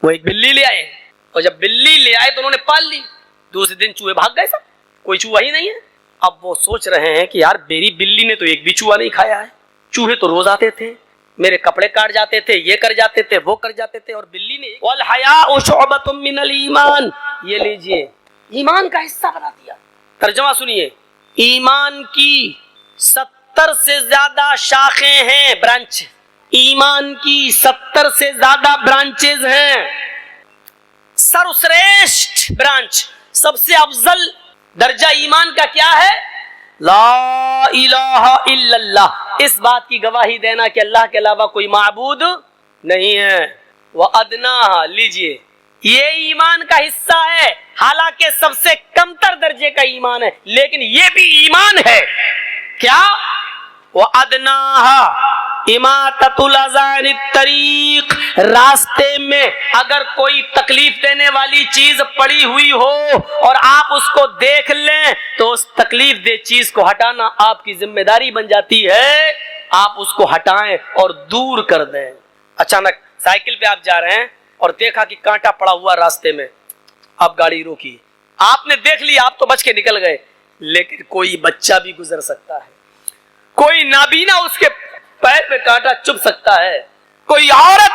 وہ ایک بلی لے آئے اور جب بلی لے آئے تو انہوں نے پال لی. دوسرے دن چوہے بھاگ گئے, سب کوئی چوہا ہی نہیں ہے. اب وہ سوچ رہے ہیں کہ یار میری بلی نے تو ایک بھی چوہا نہیں کھایا ہے, چوہے تو روز آتے تھے, میرے کپڑے کاٹ جاتے تھے, یہ کر جاتے تھے, وہ کر جاتے تھے, اور بلی نے والحیاء شعبۃ من الایمان, یہ لیجئے ایمان کا حصہ بنا دیا. ترجمہ سنیے, ایمان کی 70 سے زیادہ شاخیں ہیں, برانچ, ایمان کی 70 سے زیادہ برانچز ہیں. سروشریشٹھ برانچ, سب سے افضل درجہ ایمان کا کیا ہے؟ لا الہ الا اللہ, اس بات کی گواہی دینا کہ اللہ کے علاوہ کوئی معبود نہیں ہے. وَأَدْنَاهَا, لیجئے یہ ایمان کا حصہ ہے, حالانکہ سب سے کمتر درجے کا ایمان ہے, لیکن یہ بھی ایمان ہے. کیا؟ وَأَدْنَاهَا اماطۃ الاذى عن الطریق, راستے میں اگر کوئی تکلیف دینے والی چیز پڑی ہوئی ہو اور آپ اس کو دیکھ لیں تو اس تکلیف دہ چیز کو ہٹانا آپ کی ذمہ داری بن جاتی ہے, آپ اس کو ہٹائیں اور دور کر دیں. اچانک سائیکل پہ آپ جا رہے ہیں اور دیکھا کہ کانٹا پڑا ہوا راستے میں, آپ گاڑی روکی, آپ نے دیکھ لی, آپ تو بچ کے نکل گئے, لیکن کوئی بچہ بھی گزر سکتا ہے, کوئی نابینا اس کے پیر پہ کانٹا چبھ سکتا ہے, کوئی عورت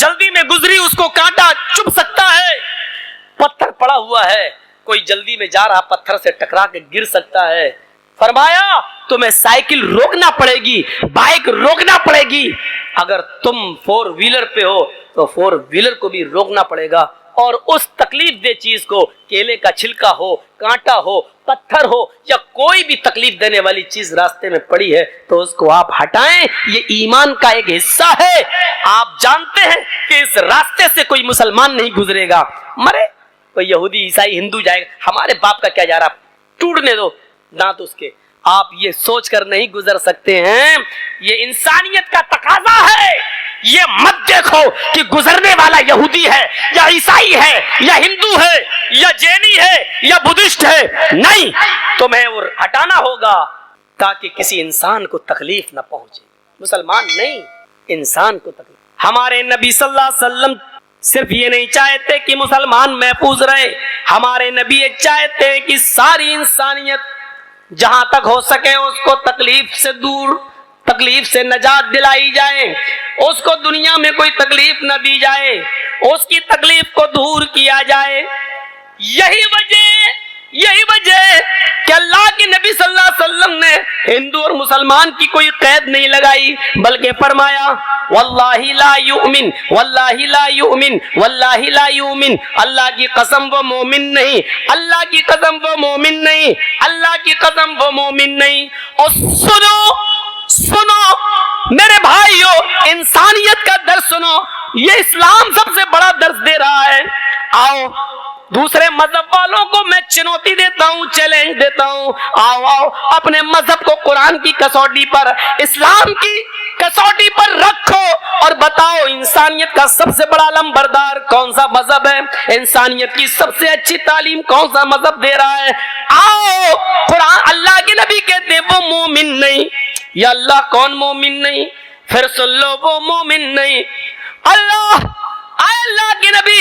جلدی میں گزری اس کو کانٹا چبھ سکتا ہے, پتھر پڑا ہوا ہے, کوئی جلدی میں جا رہا پتھر سے ٹکرا کے گر سکتا ہے. فرمایا تمہیں سائیکل روکنا پڑے گی, بائک روکنا پڑے گی, اگر تم 4 ویلر پہ ہو تو 4 ویلر کو بھی روکنا پڑے گا, اور اس تکلیف دہ چیز کو, کیلے کا چھلکا ہو, کانٹا ہو, پتھر ہو, یا کوئی بھی تکلیف دینے والی چیز راستے میں پڑی ہے تو اس کو آپ ہٹائیں. یہ ایمان کا ایک حصہ ہے. آپ جانتے ہیں کہ اس راستے سے کوئی مسلمان نہیں گزرے گا, مرے کوئی یہودی عیسائی ہندو جائے گا, ہمارے باپ کا کیا جا رہا, ٹوٹنے دو دانت اس کے. آپ یہ سوچ کر نہیں گزر سکتے ہیں, یہ انسانیت کا تقاضا ہے. یہ مت دیکھو کہ گزرنے والا یہودی ہے یا عیسائی ہے یا ہندو ہے یا جینی ہے یا بدھسٹ ہے, نہیں, تمہیں وہ ہٹانا ہوگا تاکہ کسی انسان کو تکلیف نہ پہنچے. مسلمان نہیں, انسان کو تکلیف. ہمارے نبی صلی اللہ علیہ وسلم صرف یہ نہیں چاہتے کہ مسلمان محفوظ رہے, ہمارے نبی یہ چاہتے کہ ساری انسانیت جہاں تک ہو سکے اس کو تکلیف سے دور, تکلیف سے نجات دلائی جائے, اس کو دنیا میں کوئی تکلیف نہ دی جائے, اس کی تکلیف کو دور کیا جائے. یہی وجہ کہ اللہ کے نبی صلی اللہ علیہ وسلم نے ہندو اور مسلمان کی کوئی قید نہیں لگائی, بلکہ فرمایا واللہ لا یؤمن, واللہ لا یؤمن, واللہ لا یؤمن, اللہ کی قسم وہ مومن نہیں, اللہ کی قسم وہ مومن نہیں, اللہ کی قسم وہ مومن نہیں. اور سنو میرے بھائیو, انسانیت کا درس سنو, یہ اسلام سب سے بڑا درس دے رہا ہے. آؤ دوسرے مذہب والوں کو میں چنوتی دیتا ہوں, چیلنج دیتا ہوں, آؤ اپنے مذہب کو قرآن کی کسوٹی پر, اسلام کی کسوٹی پر رکھو اور بتاؤ انسانیت کا سب سے بڑا علم بردار کون سا مذہب ہے, انسانیت کی سب سے اچھی تعلیم کون سا مذہب دے رہا ہے. آؤ قرآن, اللہ کے نبی کہتے ہیں وہ مومن نہیں, یا اللہ کون مومن نہیں, پھر سن لو وہ مومن نہیں. اللہ کے نبی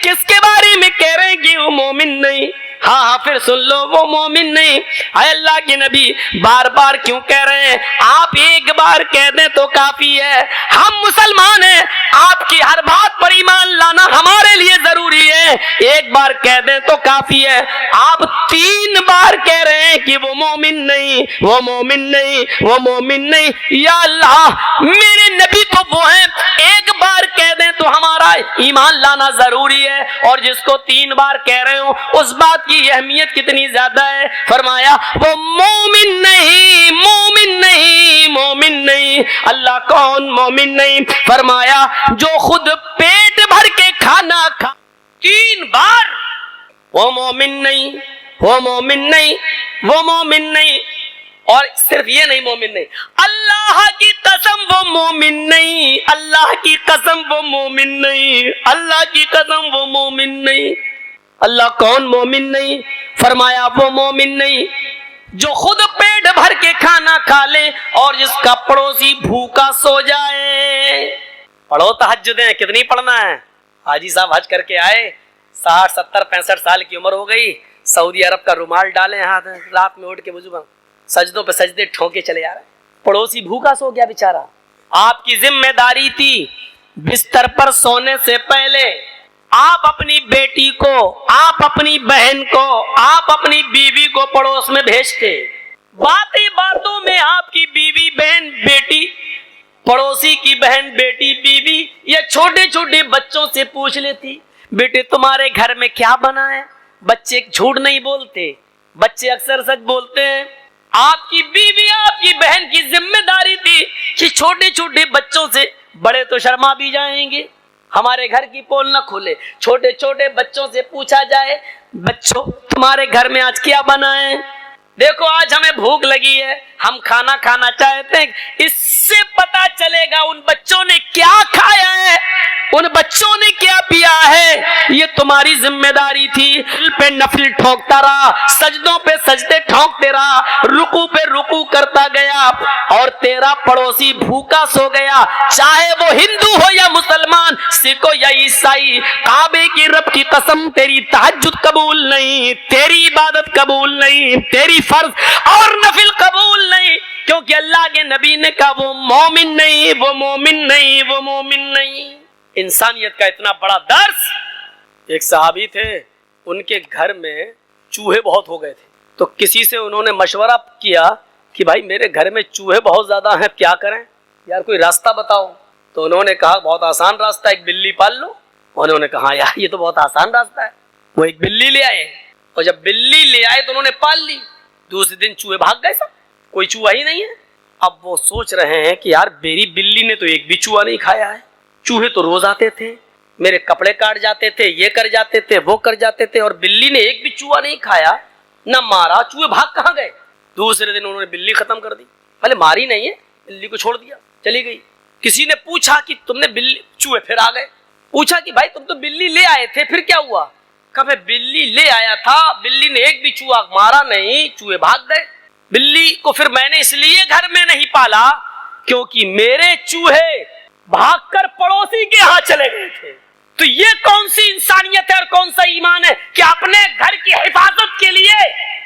کس کے بارے میں کہہ رہے ہیں کہ وہ مومن نہیں, ہاں پھر سن لو وہ مومن نہیں. اے اللہ کے نبی بار بار کیوں کہہ رہے ہیں, آپ ایک بار کہہ دیں تو کافی ہے, ہم مسلمان ہیں, آپ کی ہر بات پر ایمان لانا ہمارے لیے ضروری ہے, ایک بار کہہ دیں تو کافی ہے. آپ 3 بار کہہ رہے ہیں کہ وہ مومن نہیں, وہ مومن نہیں, وہ مومن نہیں. یا اللہ میرے نبی تو وہ ہیں, ایک بار کہہ دیں تو ہمارا ایمان لانا ضروری ہے, اور جس کو 3 بار کہہ رہے ہوں اس بات کی اہمیت کتنی زیادہ ہے. فرمایا وہ مومن نہیں, مومن نہیں, مومن نہیں. اللہ کون مومن نہیں؟ فرمایا جو خود پیٹ بھر کے کھانا کھا, 3 بار, وہ مومن نہیں, وہ مومن نہیں, وہ مومن نہیں. اور صرف یہ نہیں مومن نہیں, اللہ کی قسم وہ مومن نہیں, اللہ کی قسم وہ مومن نہیں, اللہ کی قسم وہ مومن نہیں. اللہ کون مومن نہیں؟ فرمایا وہ مومن نہیں جو خود پیٹ بھر کے کھانا کھا لے اور جس کا پڑوسی بھوکا سو جائے. پڑھو تہجدیں, کتنی پڑھنا ہے, حاجی صاحب حج کر کے آئے, 60 70 65 سال کی عمر ہو گئی, سعودی عرب کا رومال ڈالے ہاتھ, رات میں اٹھ کے وضو سجدوں پہ سجدے ٹھونکے چلے جا رہے ہیں. پڑوسی بھوکا سو گیا بیچارہ. آپ کی ذمہ داری تھی بستر پر سونے سے پہلے آپ اپنی بیٹی کو, آپ اپنی بہن کو, آپ اپنی بیوی کو پڑوس میں بھیجتے. باتیں باتوں میں آپ کی بیوی بہن بیٹی, پڑوسی کی بہن بیٹی بیوی یا چھوٹے چھوٹے بچوں سے پوچھ لیتی, بیٹے تمہارے گھر میں کیا بنا ہے. بچے جھوٹ نہیں بولتے, بچے اکثر سچ بولتے ہیں. آپ کی بیوی آپ کی بہن کی ذمہ داری تھی کہ چھوٹے چھوٹے بچوں سے, بڑے تو شرما بھی جائیں گے, ہمارے گھر کی پول نہ کھولے, چھوٹے چھوٹے بچوں سے پوچھا جائے, بچوں تمہارے گھر میں آج کیا بنا ہے, دیکھو آج ہمیں بھوک لگی ہے, ہم کھانا کھانا چاہتے ہیں. اس سے پتا چلے گا ان بچوں نے کیا کھایا ہے, ان بچوں نے کیا پیا ہے. یہ تمہاری ذمہ داری تھی. پہ نفل ٹھونکتا رہا, سجدوں پہ سجدے ٹھونکتے رہا, رکوع پہ رکوع کرتا گیا, اور تیرا پڑوسی بھوکا سو گیا, چاہے وہ ہندو ہو یا مسلمان, سکھ ہو یا عیسائی. کعبے کی رب کی قسم تیری تہجد قبول نہیں, تیری عبادت قبول نہیں, تیری فرض اور نفل قبول نہیں, کیونکہ اللہ کے نبی نے کہا وہ مومن نہیں, وہ مومن نہیں, وہ مومن نہیں. انسانیت کا اتنا بڑا درس. ایک صحابی تھے, ان کے گھر میں چوہے بہت ہو گئے تھے, تو کسی سے انہوں نے مشورہ کیا کہ بھائی میرے گھر میں چوہے بہت زیادہ ہیں, کیا کریں یار, کوئی راستہ بتاؤ. تو انہوں نے کہا بہت آسان راستہ, ایک بلی پال لو. انہوں نے کہا یار یہ تو بہت آسان راستہ ہے. وہ ایک بلی لے آئے, اور جب بلی لے آئے تو انہوں نے پال لی. دوسرے دن چوہے بھاگ گئے, سب کوئی چوہا ہی نہیں ہے. اب وہ سوچ رہے ہیں کہ یار میری بلی نے تو ایک بھی چوہا نہیں کھایا ہے, چوہے تو روز آتے تھے, میرے کپڑے کاٹ جاتے تھے, یہ کر جاتے تھے, وہ کر جاتے تھے, اور بلی نے ایک بھی چوہا نہیں کھایا, نہ مارا. چوہے بھاگ کہاں گئے؟ دوسرے دن انہوں نے بلی ختم کر دی. پہلے ماری نہیں ہے, بلی کو چھوڑ دیا, چلی گئی. کسی نے پوچھا کہ تم نے بلی, چوہے پھر آ گئے. پوچھا کہ بھائی تم تو بلی لے آئے تھے, پھر کیا ہوا؟ کہا میں بلی لے آیا تھا, بلی نے ایک بھی چوہا مارا نہیں, چوہے بھاگ گئے. بلی کو پھر میں نے اس لیے گھر میں نہیں پالا کیونکہ میرے چوہے بھاگ کر پڑوسی کے ہاں چلے گئے تھے. تو یہ کون سی انسانیت ہے اور کون سا ایمان ہے کہ اپنے گھر کی حفاظت کے لیے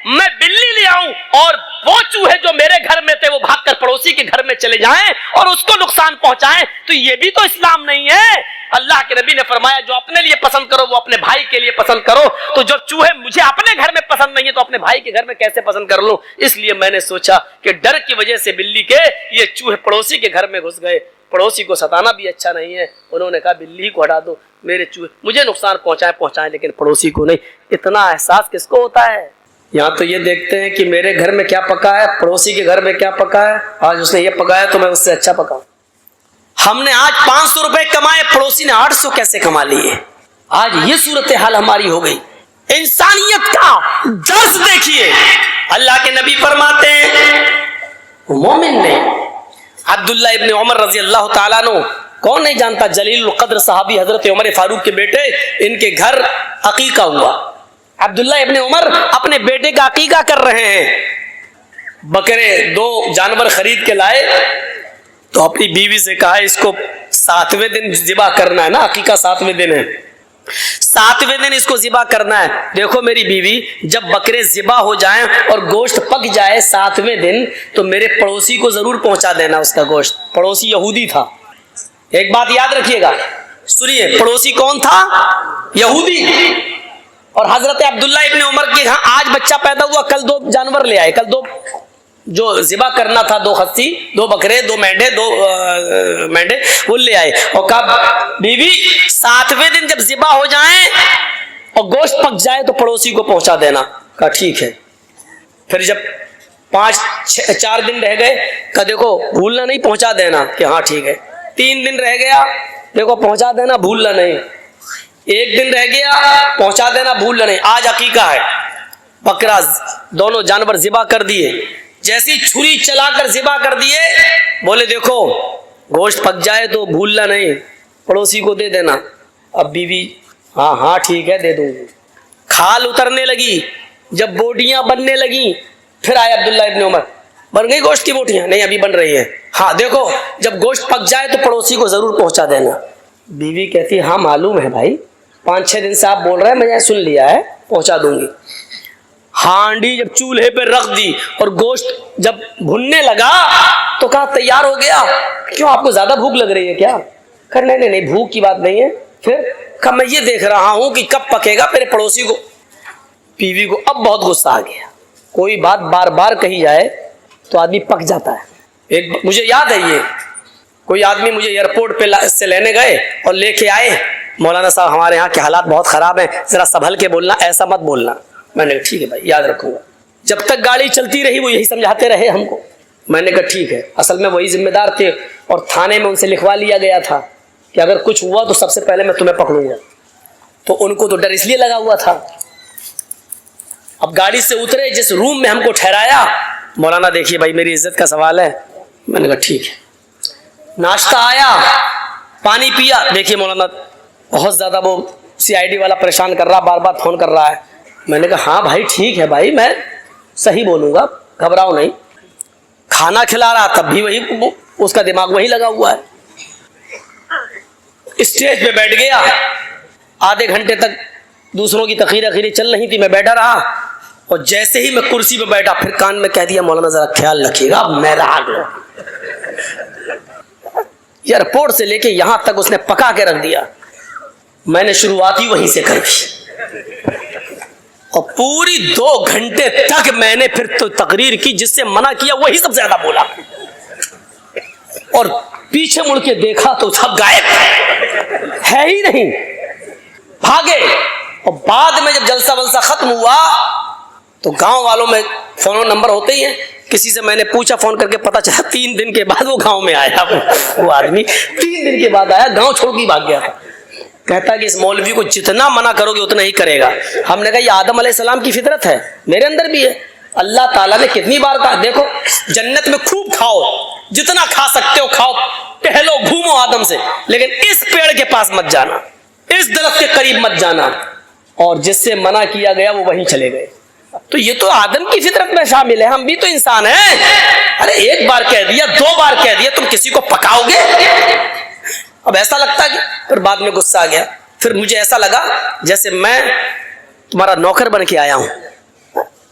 میں بلی لے آؤں, اور وہ چوہے جو میرے گھر میں تھے وہ بھاگ کر پڑوسی کے گھر میں چلے جائیں اور اس کو نقصان پہنچائیں. تو یہ بھی تو اسلام نہیں ہے. اللہ کے نبی نے فرمایا جو اپنے لیے پسند کرو وہ اپنے بھائی کے لیے پسند کرو. تو جو چوہے مجھے اپنے گھر میں پسند نہیں ہے تو اپنے بھائی کے گھر میں کیسے پسند کر لوں؟ اس لیے میں نے سوچا کہ ڈر کی وجہ سے بلی کے یہ چوہے پڑوسی کے گھر میں گھس گئے. پڑوسی کو ستانا بھی اچھا نہیں ہے. انہوں نے کہا بلی کو ہٹا دو, میرے چوہے مجھے نقصان پہنچائیں لیکن پڑوسی کو نہیں. اتنا احساس کس کو ہوتا ہے؟ یہاں تو یہ دیکھتے ہیں کہ میرے گھر میں کیا پکا ہے, پڑوسی کے گھر میں کیا پکا ہے. آج اس نے یہ پکایا تو میں اس سے اچھا پکاؤں. ہم نے آج 500 روپے کمائے, پڑوسی نے 800 کیسے کما لیے. آج یہ صورتحال ہماری ہو گئی. انسانیت کا درس دیکھیے. اللہ کے نبی فرماتے ہیں مومن نے, عبداللہ ابن عمر رضی اللہ تعالیٰ عنہ, کون نہیں جانتا, جلیل القدر صحابی حضرت عمر فاروق کے بیٹے, ان کے گھر عقیقہ ہوا. عبداللہ ابن عمر اپنے بیٹے کا عقیقہ کر رہے ہیں. بکرے 2 جانور خرید کے لائے تو اپنی بیوی سے کہا اس کو 7ویں دن ذبح کرنا ہے نا, عقیقہ 7ویں دن ہے, 7ویں دن اس کو ذبح کرنا ہے. دیکھو میری بیوی, جب بکرے ذبح ہو جائیں اور گوشت پک جائے 7ویں دن تو میرے پڑوسی کو ضرور پہنچا دینا اس کا گوشت. پڑوسی یہودی تھا. ایک بات یاد رکھیے گا, سنیے, پڑوسی کون تھا؟ یہودی. اور حضرت عبداللہ ابن عمر کے ہاں آج بچہ پیدا ہوا, کل 2 جانور لے آئے, کل 2 جو ذبح کرنا تھا, 2 خصی, 2 بکرے, 2 مینڈے, 2 مینڈے وہ لے آئے. اور کہا بیوی 7ویں دن جب ذبح ہو جائیں اور گوشت پک جائے تو پڑوسی کو پہنچا دینا. کہا ٹھیک ہے. پھر جب 4 دن رہ گئے, کہا دیکھو بھولنا نہیں, پہنچا دینا. کہ ہاں ٹھیک ہے. 3 دن رہ گیا, دیکھو پہنچا دینا, بھولنا نہیں. 1 دن رہ گیا, پہنچا دینا, بھولنا نہیں. آج عقیقہ ہے, بکرا دونوں جانور ذبح کر دیے. جیسی چھری چلا کر ذبح کر دیے, بولے دیکھو گوشت پک جائے تو بھولنا نہیں, پڑوسی کو دے دینا. اب بیوی ہاں ٹھیک ہے دے دوں گی. کھال اترنے لگی, جب بوٹیاں بننے لگی, پھر آئے عبداللہ ابن عمر, بن گئی گوشت کی بوٹیاں؟ نہیں ابھی بن رہی ہیں. ہاں دیکھو جب گوشت پک جائے تو پڑوسی کو ضرور پہنچا دینا. بیوی کہتی ہاں معلوم ہے بھائی, 5-6 دن سے آپ بول رہے ہیں, میں نے سن لیا ہے, پہنچا دوں گی. ہانڈی جب چولہے پہ رکھ دی اور گوشت جب بھننے لگا تو کہا تیار ہو گیا, کیوں آپ کو زیادہ بھوک لگ رہی ہے کیا؟ کہا نہیں بھوک کی بات نہیں ہے. پھر کہا میں یہ دیکھ رہا ہوں کہ کب پکے گا میرے پڑوسی کو. بیوی کو اب بہت غصہ آ گیا, کوئی بات بار بار کہی جائے تو آدمی پک جاتا ہے. ایک مجھے یاد ہے, یہ کوئی آدمی مجھے ایئرپورٹ پہ سے لینے گئے اور لے کے آئے, مولانا صاحب ہمارے یہاں کے حالات بہت خراب ہیں, ذرا سنبھل کے بولنا, ایسا مت بولنا. میں نے کہا ٹھیک ہے بھائی یاد رکھوں گا. جب تک گاڑی چلتی رہی وہ یہی سمجھاتے رہے ہم کو. میں نے کہا ٹھیک ہے. اصل میں وہی ذمہ دار تھے اور تھانے میں ان سے لکھوا لیا گیا تھا کہ اگر کچھ ہوا تو سب سے پہلے میں تمہیں پکڑوں گا. تو ان کو تو ڈر اس لیے لگا ہوا تھا. اب گاڑی سے اترے, جس روم میں ہم کو ٹھہرایا, مولانا دیکھیے بھائی میری عزت کا سوال ہے. میں نے کہا ٹھیک ہے. ناشتہ آیا, پانی پیا, دیکھیے مولانا بہت زیادہ وہ CID والا پریشان کر رہا, بار بار فون کر رہا ہے. میں نے کہا ہاں بھائی ٹھیک ہے بھائی, میں صحیح بولوں گا, گھبراؤ نہیں. کھانا کھلا رہا تب بھی وہی, اس کا دماغ وہی لگا ہوا ہے. اسٹیج پہ بیٹھ گیا, آدھے گھنٹے تک دوسروں کی تقریر چل رہی تھی, میں بیٹھا رہا اور جیسے ہی میں کرسی پہ بیٹھا پھر کان میں کہہ دیا مولانا ذرا خیال رکھیے گا میرا آگے. ایئرپورٹ سے لے کے یہاں تک اس نے پکا کے رکھ دیا. میں نے شروعات ہی وہیں سے کر دی اور پوری 2 گھنٹے تک میں نے پھر تو تقریر کی, جس سے منع کیا وہی سب سے زیادہ بولا. اور پیچھے مڑ کے دیکھا تو سب غائب ہے ہی نہیں, بھاگے. اور بعد میں جب جلسہ ولسہ ختم ہوا تو گاؤں والوں میں فون نمبر ہوتے ہی ہیں, کسی سے میں نے پوچھا فون کر کے, پتا چلا 3 دن کے بعد وہ گاؤں میں آیا. وہ آدمی 3 دن کے بعد آیا, گاؤں چھوڑ کے بھاگ گیا تھا. کہتا کہ اس مولوی کو جتنا منع کرو گے اتنا ہی کرے گا. ہم نے کہا یہ آدم علیہ السلام کی فطرت ہے, میرے اندر بھی ہے. اللہ تعالیٰ نے کتنی بار کہا دیکھو جنت میں خوب کھاؤ, جتنا کھا سکتے ہو کھاؤ, ٹہلو گھومو آدم سے, لیکن اس پیڑ کے پاس مت جانا, اس درخت کے قریب مت جانا. اور جس سے منع کیا گیا وہ وہیں چلے گئے. تو یہ تو آدم کی فطرت میں شامل ہے, ہم بھی تو انسان ہیں. ارے ایک بار کہہ دیا, 2 بار کہہ دیا, تم کسی کو پکاؤ گے؟ اب ایسا لگتا ہے کہ پھر بعد میں غصہ آ گیا. پھر مجھے ایسا لگا جیسے میں تمہارا نوکر بن کے آیا ہوں.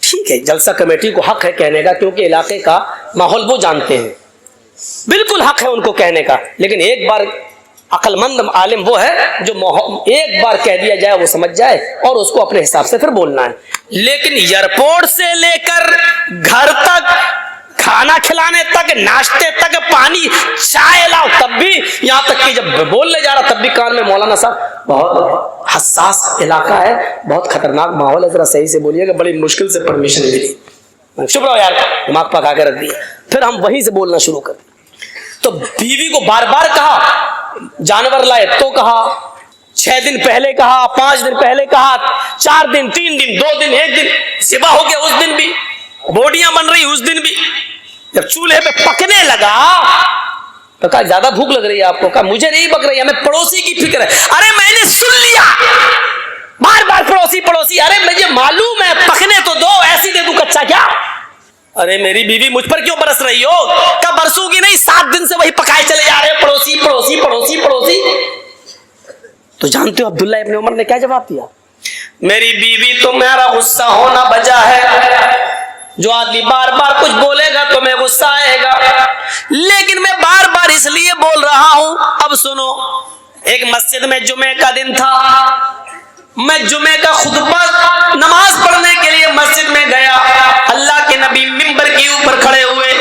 ٹھیک ہے, جلسہ کمیٹی کو حق ہے کہنے کا, کیونکہ علاقے کا ماحول وہ جانتے ہیں, بالکل حق ہے ان کو کہنے کا. لیکن ایک بار عقل مند عالم وہ ہے جو ایک بار کہہ دیا جائے وہ سمجھ جائے اور اس کو اپنے حساب سے پھر بولنا ہے. لیکن ایئرپورٹ سے لے کر گھر تک, کھانا کھلانے تک, ناشتے تک, پانی چائے لاؤ تب بھی, یہاں تک کہ جب بولنے جا رہا تب بھی کان میں مولانا صاحب بہت حساس علاقہ ہے, بہت خطرناک ماحول ہے, ذرا صحیح سے بولیے گا, بڑی مشکل سے پرمیشن ملی. شکر ہو یار, دماغ پکا کے رکھ دیا. پھر ہم وہیں سے بولنا شروع کر دیا. تو بیوی کو بار بار کہا, جانور لائے تو کہا, 6 دن پہلے کہا, 5 دن پہلے کہا, 4 دن, 3 دن, 2 دن, 1 دن, ذبح ہو گیا اس دن بھی, بوٹیاں بن رہی اس دن بھی. جب چولہے پہ پکنے لگا تو کہا زیادہ بھوک لگ رہی ہے آپ کو؟ کہا مجھے نہیں پک رہی ہے, ہمیں پڑوسی کی فکر ہے. ارے میں نے سن لیا, بار بار پڑوسی پڑوسی. ارے مجھے معلوم ہے, پکنے تو دو, ایسی دے دوں کچا کیا؟ ارے میری بیوی مجھ پر کیوں برس رہی ہو؟ کہا برسوں کی نہیں, 7 دن سے وہی پکائے چلے جا رہے, پڑوسی پڑوسی پڑوسی پڑوسی. تو جانتے ہو عبداللہ ابن عمر نے کیا جواب دیا؟ میری بیوی تو میرا غصہ ہونا بجا ہے, جو آدمی بار بار کچھ بولے گا تو میں غصہ آئے گا, لیکن میں بار بار اس لیے بول رہا ہوں. اب سنو, ایک مسجد میں جمعے کا دن تھا, میں جمعے کا خطبہ نماز پڑھنے کے لیے مسجد میں گیا. اللہ کے نبی ممبر کے اوپر کھڑے ہوئے,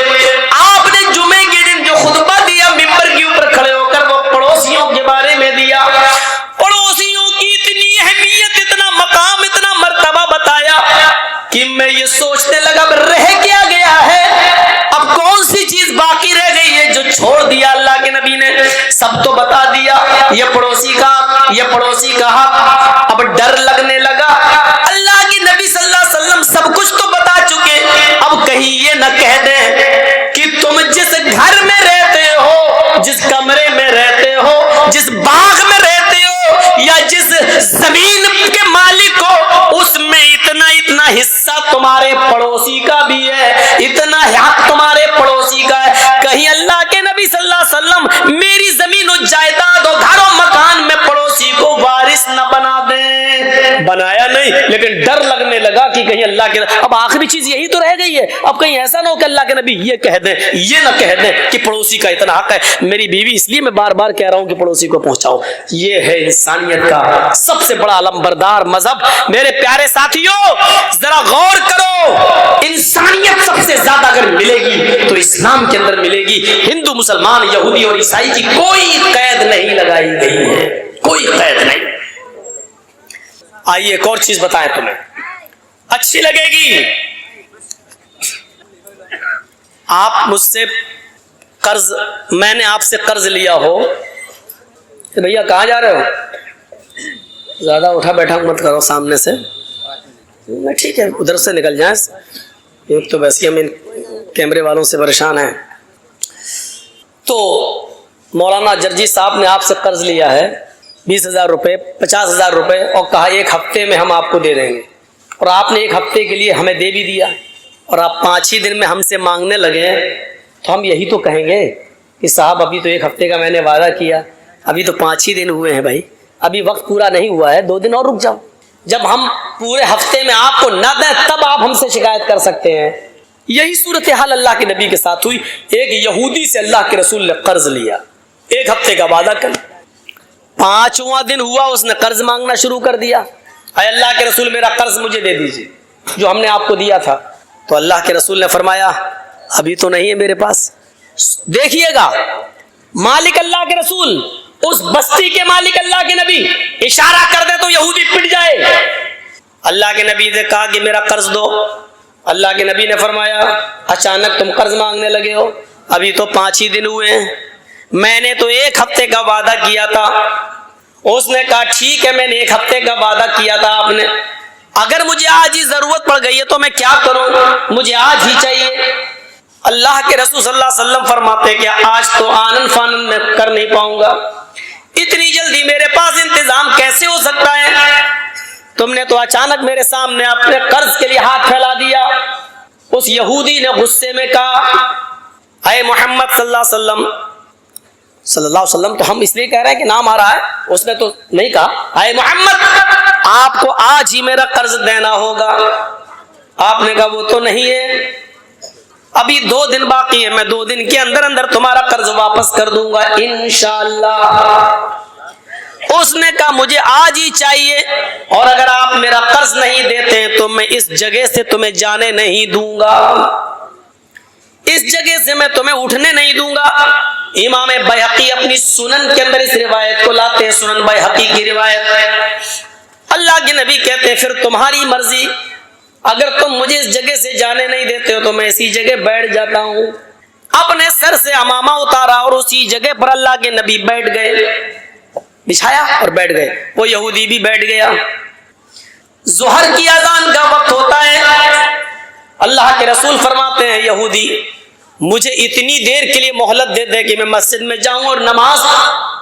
آپ نے جمعے کے دن جو خطبہ دیا ممبر کے اوپر کھڑے ہو کر وہ پڑوسیوں کے بارے میں دیا. پڑوسیوں کی اتنی اہمیت, اتنا مقام, اتنا مرتبہ بتایا کہ میں یہ سوچنے لگا رہ کیا گیا ہے, اب کون سی چیز باقی رہ گئی ہے جو چھوڑ دیا اللہ کے نبی نے. سب تو بتا دیا, یہ پڑوسی کا, یہ پڑوسی کا حق. اب ڈر لگنے لگا, اللہ کے نبی صلی اللہ علیہ وسلم سب کچھ تو بتا چکے, اب کہیں یہ نہ کہہ دیں کہ تم جس گھر میں رہتے ہو, جس کمرے میں رہتے ہو, جس باغ میں رہتے ہو, یا جس زمین کے مالک ہو, اس میں اتنا حصہ تمہارے پڑوسی کا بھی ہے, اتنا حق تمہارے پڑوسی کا ہے. کہیں اللہ کے نبی صلی اللہ علیہ وسلم میری زمین و جائیداد و گھر و مکان بنایا نہیں لیکن ڈر لگنے لگا کہ کہیں اللہ کے، اب آخری چیز یہی تو رہ گئی ہے، اب کہیں ایسا نہ ہو کہ اللہ کے نبی یہ کہہ دیں، یہ نہ کہہ دیں کہ پڑوسی کا اتنا حق ہے، میری بیوی اس لیے میں بار بار کہہ رہا ہوں کہ پڑوسی کو پہنچاؤ۔ یہ ہے انسانیت کا سب سے بڑا علمبردار مذہب۔ میرے پیارے ساتھیوں ذرا غور کرو، انسانیت سب سے زیادہ اگر ملے گی تو اسلام کے اندر ملے گی۔ ہندو، مسلمان، یہودی اور عیسائی کی کوئی قید نہیں لگائی گئی ہے، کوئی قید نہیں۔ آئیے ایک اور چیز بتائیں تمہیں، اچھی لگے گی۔ آپ مجھ سے قرض، میں نے آپ سے قرض لیا ہو، بھیا کہاں جا رہے ہو؟ زیادہ اٹھا بیٹھا مت کرو سامنے سے، ٹھیک ہے ادھر سے نکل جائیں، ایک تو ویسے ہم ان کیمرے والوں سے پریشان ہیں۔ تو مولانا جرجی صاحب نے آپ سے قرض لیا ہے 20,000 روپے، 50,000 روپے، اور کہا ایک ہفتے میں ہم آپ کو دے دیں گے، اور آپ نے ایک ہفتے کے لیے ہمیں دے بھی دیا، اور آپ 5 ہی دن میں ہم سے مانگنے لگے ہیں، تو ہم یہی تو کہیں گے کہ صاحب ابھی تو ایک ہفتے کا میں نے وعدہ کیا، ابھی تو 5 ہی دن ہوئے ہیں بھائی، ابھی وقت پورا نہیں ہوا ہے، 2 دن اور رک جاؤ۔ جب ہم پورے ہفتے میں آپ کو نہ دیں تب آپ ہم سے شکایت کر سکتے ہیں۔ یہی صورتحال اللہ کے نبی کے ساتھ ہوئی۔ ایک یہودی سے اللہ کے رسول نے قرض لیا، ایک ہفتے کا وعدہ کر، 5واں دن ہوا اس نے قرض مانگنا شروع کر دیا، اے اللہ کے رسول میرا قرض مجھے دے دیجیے جو ہم نے آپ کو دیا تھا۔ تو اللہ کے رسول نے فرمایا ابھی تو نہیں ہے میرے پاس۔ دیکھیے گا مالک اللہ کے رسول، اس بستی کے مالک اللہ کے نبی اشارہ کر دے تو یہودی پٹ جائے۔ اللہ کے نبی نے کہا کہ میرا قرض دو۔ اللہ کے نبی نے فرمایا اچانک تم قرض مانگنے لگے ہو، ابھی تو 5 ہی دن ہوئے ہیں، میں نے تو 1 ہفتے کا وعدہ کیا تھا۔ اس نے کہا ٹھیک ہے میں نے 1 ہفتے کا وعدہ کیا تھا آپ نے، اگر مجھے آج ہی ضرورت پڑ گئی ہے تو میں کیا کروں، مجھے آج ہی چاہیے۔ اللہ کے رسول صلی اللہ علیہ وسلم فرماتے کہ آج تو آنن فانن میں کر نہیں پاؤں گا، اتنی جلدی میرے پاس انتظام کیسے ہو سکتا ہے؟ تم نے تو اچانک میرے سامنے اپنے قرض کے لیے ہاتھ پھیلا دیا۔ اس یہودی نے غصے میں کہا اے محمد صلی اللہ علیہ وسلم، تو ہم اس لیے کہہ رہے ہیں کہ نام آ رہا ہے، اس نے تو نہیں کہا اے محمد آپ کو آج ہی میرا قرض دینا ہوگا۔ آپ نے کہا وہ تو نہیں ہے، ابھی 2 دن باقی ہے، میں 2 دن کے اندر اندر تمہارا قرض واپس کر دوں گا انشاءاللہ۔ اس نے کہا مجھے آج ہی چاہیے، اور اگر آپ میرا قرض نہیں دیتے ہیں تو میں اس جگہ سے تمہیں جانے نہیں دوں گا، اس جگہ سے میں تمہیں اٹھنے نہیں دوں گا۔ امام بیہقی اپنی سنن کے اندر اس روایت کو لاتے ہیں، سنن بیہقی کی روایت۔ اللہ کے نبی کہتے ہیں پھر تمہاری مرضی، اگر تم مجھے اس جگہ سے جانے نہیں دیتے ہو تو میں اسی جگہ بیٹھ جاتا ہوں۔ اپنے سر سے عمامہ اتارا اور اسی جگہ پر اللہ کے نبی بیٹھ گئے، بچھایا اور بیٹھ گئے، وہ یہودی بھی بیٹھ گیا۔ ظہر کی اذان کا وقت ہوتا ہے، اللہ کے رسول فرماتے ہیں یہودی مجھے اتنی دیر کے لیے مہلت دے دے کہ میں مسجد میں جاؤں اور نماز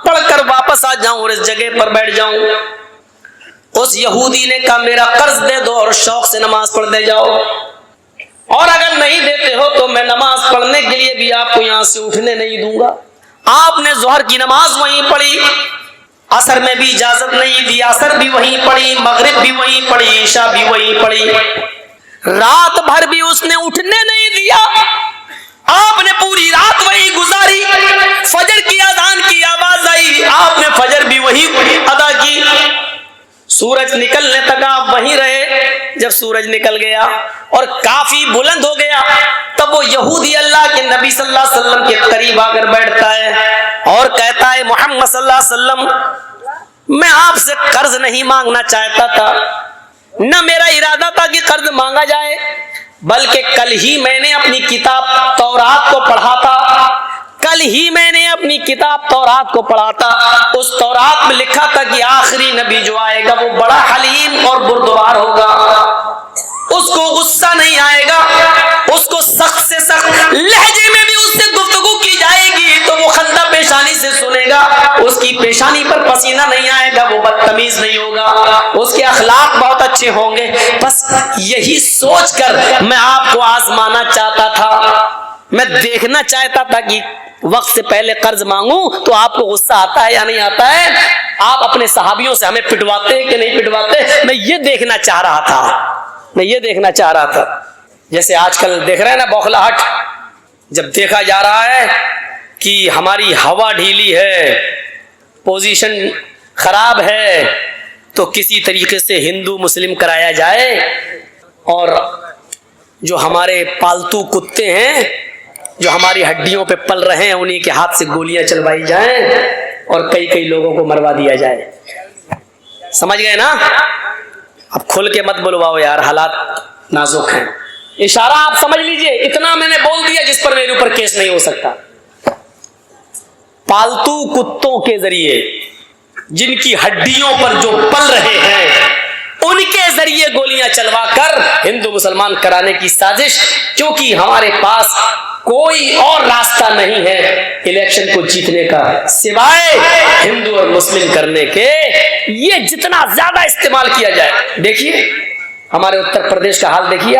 پڑھ کر واپس آ جاؤں اور اس جگہ پر بیٹھ جاؤں۔ اس یہودی نے کہا میرا قرض دے دو اور شوق سے نماز پڑھ دے جاؤ، اور اگر نہیں دیتے ہو تو میں نماز پڑھنے کے لیے بھی آپ کو یہاں سے اٹھنے نہیں دوں گا۔ آپ نے ظہر کی نماز وہیں پڑھی، عصر میں بھی اجازت نہیں دی، عصر بھی وہیں پڑھی، مغرب بھی وہیں پڑھی، عشاء بھی وہیں پڑھی، رات بھر بھی اس نے اٹھنے نہیں دیا۔ آپ نے پوری رات وہی گزاری، فجر کی اذان کی آواز آئی، آپ نے فجر بھی وہی ادا کی، سورج نکلنے تک آپ وہیں رہے۔ جب سورج نکل گیا اور کافی بلند ہو گیا تب وہ یہودی اللہ کے نبی صلی اللہ علیہ وسلم کے قریب آ کر بیٹھتا ہے اور کہتا ہے محمد صلی اللہ علیہ وسلم میں آپ سے قرض نہیں مانگنا چاہتا تھا، نہ میرا ارادہ تھا کہ قرض مانگا جائے، بلکہ کل ہی میں نے اپنی کتاب تورات کو پڑھا تھا، کل ہی میں نے اپنی کتاب تورات کو پڑھا تھا، اس تورات میں لکھا تھا کہ آخری نبی جو آئے گا وہ بڑا حلیم اور بردبار ہوگا، اس کو غصہ نہیں آئے گا، اس کو سخت سے سخت لہجے میں بھی اس سے گفتگو کی جائے گی تو وہ خندہ پیشانی سے سنے گا، اس کی پیشانی پر پسینہ نہیں آئے گا، وہ بدتمیز نہیں ہوگا، اس کے اخلاق بہت اچھے ہوں گے۔ بس یہی سوچ کر میں آپ کو آزمانا چاہتا تھا، میں دیکھنا چاہتا تھا کہ وقت سے پہلے قرض مانگوں تو آپ کو غصہ آتا ہے یا نہیں آتا ہے, آپ اپنے صحابیوں سے ہمیں پٹواتے کہ نہیں پٹواتے, میں یہ دیکھنا چاہ رہا تھا. جیسے آج کل دیکھ رہے ہیں نا بوکھلاہٹ, جب دیکھا جا رہا ہے کہ ہماری ہوا ڈھیلی ہے, پوزیشن خراب ہے, تو کسی طریقے سے ہندو مسلم کرایا جائے اور جو ہمارے پالتو کتے ہیں جو ہماری ہڈیوں پہ پل رہے ہیں انہی کے ہاتھ سے گولیاں چلوائی جائیں اور کئی لوگوں کو مروا دیا جائے. سمجھ گئے نا؟ اب کھل کے مت بلواؤ یار, حالات نازک ہیں. اشارہ آپ سمجھ لیجئے, اتنا میں نے بول دیا جس پر میرے اوپر کیس نہیں ہو سکتا. پالتو کتوں کے ذریعے جن کی ہڈیوں پر جو پل رہے ہیں ان کے ذریعے گولیاں چلوا کر ہندو مسلمان کرانے کی سازش, کیونکہ ہمارے پاس کوئی اور راستہ نہیں ہے الیکشن کو جیتنے کا سوائے ہندو اور مسلم کرنے کے. یہ جتنا زیادہ استعمال کیا جائے, دیکھیے ہمارے اتر پردیش کا حال دیکھیے,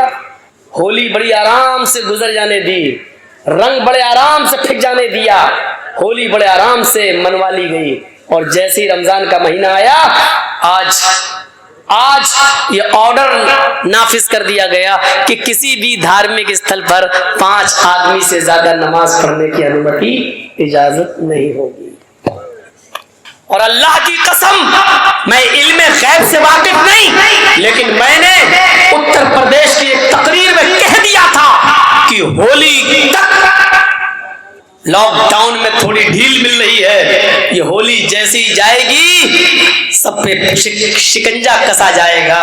ہولی بڑی آرام سے گزر جانے دی, رنگ بڑے آرام سے پھینک جانے دیا, ہولی بڑے آرام سے منوا لی گئی, اور جیسے ہی رمضان کا مہینہ آیا آج یہ آرڈر نافذ کر دیا گیا کہ کسی بھی دھارمک استھل پر 5 آدمی سے زیادہ نماز پڑھنے کی انومتی اجازت نہیں ہوگی. اور اللہ کی قسم میں علم غیب سے واقف نہیں, لیکن میں نے اتر پردیش کی ایک تقریر میں کہہ دیا تھا کہ ہولی تک لاک ڈاؤن میں تھوڑی ڈھیل مل رہی ہے, یہ ہولی جیسی جائے گی سب پہ شکنجا کسا جائے گا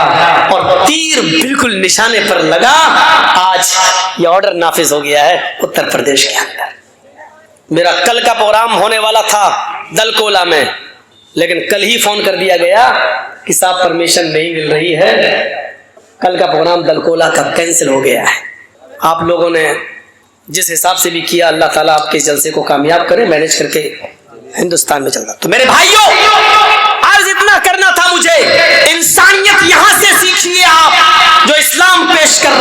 اور تیر بالکل نشانے پر لگا. آج یہ آرڈر نافذ ہو گیا ہے اتر پردیش کے اندر. میرا کل کا پروگرام ہونے والا تھا دلکولا میں, لیکن کل ہی فون کر دیا گیا کہ صاحب پرمیشن نہیں مل رہی ہے, کل کا پروگرام دلکولا کا کینسل ہو گیا ہے. آپ لوگوں نے جس حساب سے بھی کیا, اللہ تعالیٰ آپ کے جلسے کو کامیاب کرے, مینج کر کے ہندوستان میں چلتا. تو میرے بھائیوں, عرض اتنا کرنا تھا مجھے, انسانیت یہاں سے سیکھیے آپ. جو اسلام پیش کر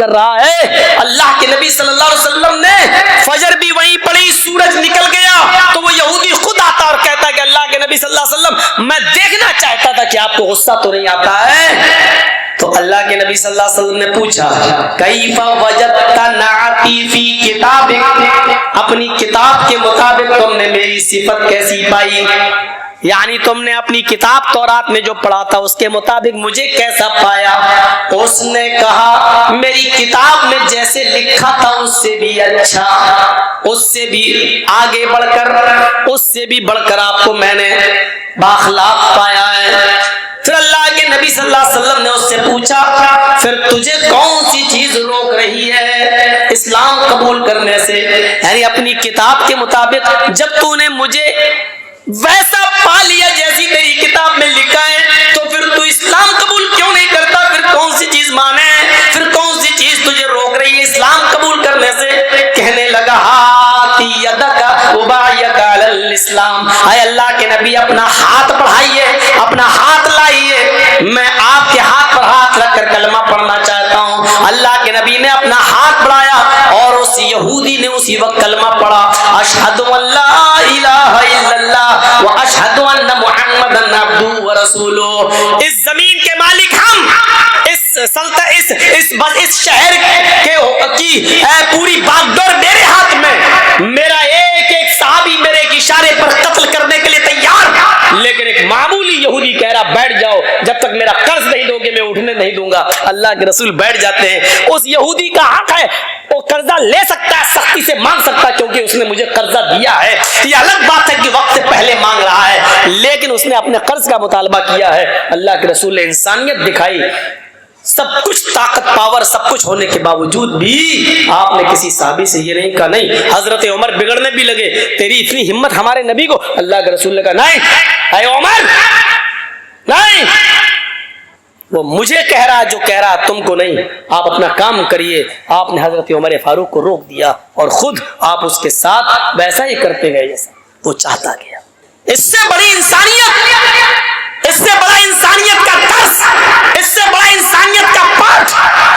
رہا ہے, اللہ کے نبی صلی اللہ علیہ وسلم نے فجر بھی وہیں پڑھی, سورج نکل گیا تو وہ یہودی خود آتا اور کہتا کہ اللہ کے نبی صلی اللہ علیہ وسلم میں دیکھنا چاہتا تھا کہ آپ کو غصہ تو نہیں آتا ہے. تو اللہ کے نبی صلی اللہ علیہ وسلم نے پوچھا کیف وجدت نعتی فی کتابک, اپنی کتاب کے مطابق تم نے میری صفت کیسی پائی, یعنی تم نے اپنی کتاب تورات میں جو پڑھا تھا اس کے مطابق مجھے کیسا پایا؟ اس نے کہا میری کتاب میں جیسے لکھا تھا اس سے بھی اچھا, اس سے بھی آگے بڑھ کر, اس سے بھی بڑھ کر آپ کو میں نے باخلاق پایا ہے. پھر اللہ کے نبی صلی اللہ علیہ وسلم نے اس سے پوچھا پھر تجھے کون سی چیز روک رہی ہے اسلام قبول کرنے سے؟ یعنی اپنی کتاب کے مطابق جب تو نے مجھے ویسا پا لیا جیسی تیری کتاب میں لکھا ہے, تو پھر تو اسلام قبول کیوں نہیں کرتا؟ پھر کون سی چیز مانے, پھر کون سی چیز تجھے روک رہی ہے اسلام قبول کرنے سے؟ کہنے لگا ہاتھی یدک ابایک علی الاسلام, اے اللہ کے نبی اپنا ہاتھ بڑھائیے, اپنا ہاتھ لائیے, میں آپ کے ہاتھ پر ہاتھ رکھ کر کلمہ پڑھنا چاہتا ہوں. اللہ کے نبی نے اپنا ہاتھ بڑھایا اور اس یہودی نے اسی وقت کلمہ پڑھا, اشہد ان لا الہ الا اللہ واشہد ان محمدن عبدہ ورسولہ. اس زمین کے مالک ہم, اس شہر کی پوری باغڈور میرے ہاتھ میں, میرا ایک ایک صحابی میرے ایک اشارے پر قتل کرنے کے لیے تیار, لیکن ایک معمولی یہودی کہہ رہا بیٹھ جاؤ, جب تک میرا قرض نہیں دو گے میں اٹھنے نہیں دوں گا. اللہ کے رسول بیٹھ جاتے ہیں. اس یہودی کا حق ہے, وہ قرضہ لے سکتا ہے, سختی سے مانگ سکتا ہے کیونکہ اس نے مجھے قرضہ دیا ہے. یہ الگ بات ہے کہ وقت سے پہلے مانگ رہا ہے, لیکن اس نے اپنے قرض کا مطالبہ کیا ہے. اللہ کے رسول نے انسانیت دکھائی, سب کچھ طاقت پاور سب کچھ ہونے کے باوجود بھی آپ نے کسی صحابی سے یہ نہیں کہا نہیں. حضرت عمر بگڑنے بھی لگے, تیری اتنی ہمت ہمارے نبی کو, اللہ کے رسول نے کہا نہیں اے عمر نہیں, وہ مجھے کہہ رہا جو کہہ رہا تم کو نہیں, آپ اپنا کام کریے. آپ نے حضرت عمر فاروق کو روک دیا اور خود آپ اس کے ساتھ ویسا ہی کرتے گئے جیسا وہ چاہتا گیا. اس سے بڑی انسانیت, اس سے بڑا انسانیت کا درس, اس سے بڑا انسانیت کا پاٹ,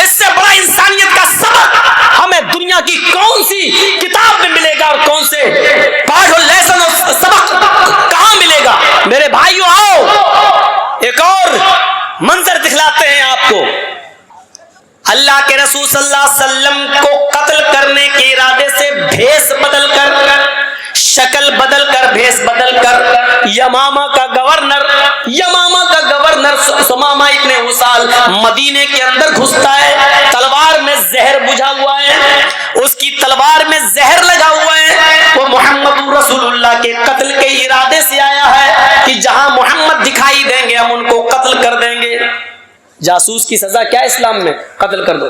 اس سے بڑا انسانیت کا سبق منظر دکھلاتے ہیں آپ کو. اللہ کے رسول صلی اللہ علیہ وسلم کو قتل کرنے کے ارادے سے بھیس بدل کر, شکل بدل کر, بھیس بدل کر یمامہ کا گورنر سمامہ ابن اسال مدینے کے اندر گھستا ہے. تلوار میں زہر بجھا ہوا ہے, اس کی تلوار میں زہر لگا ہوا ہے. وہ محمد رسول اللہ کے قتل کے ارادے سے آیا ہے کہ جہاں محمد دکھائی دیں گے ہم ان کو قتل کر دیں گے. جاسوس کی سزا کیا اسلام میں؟ قتل کر دو.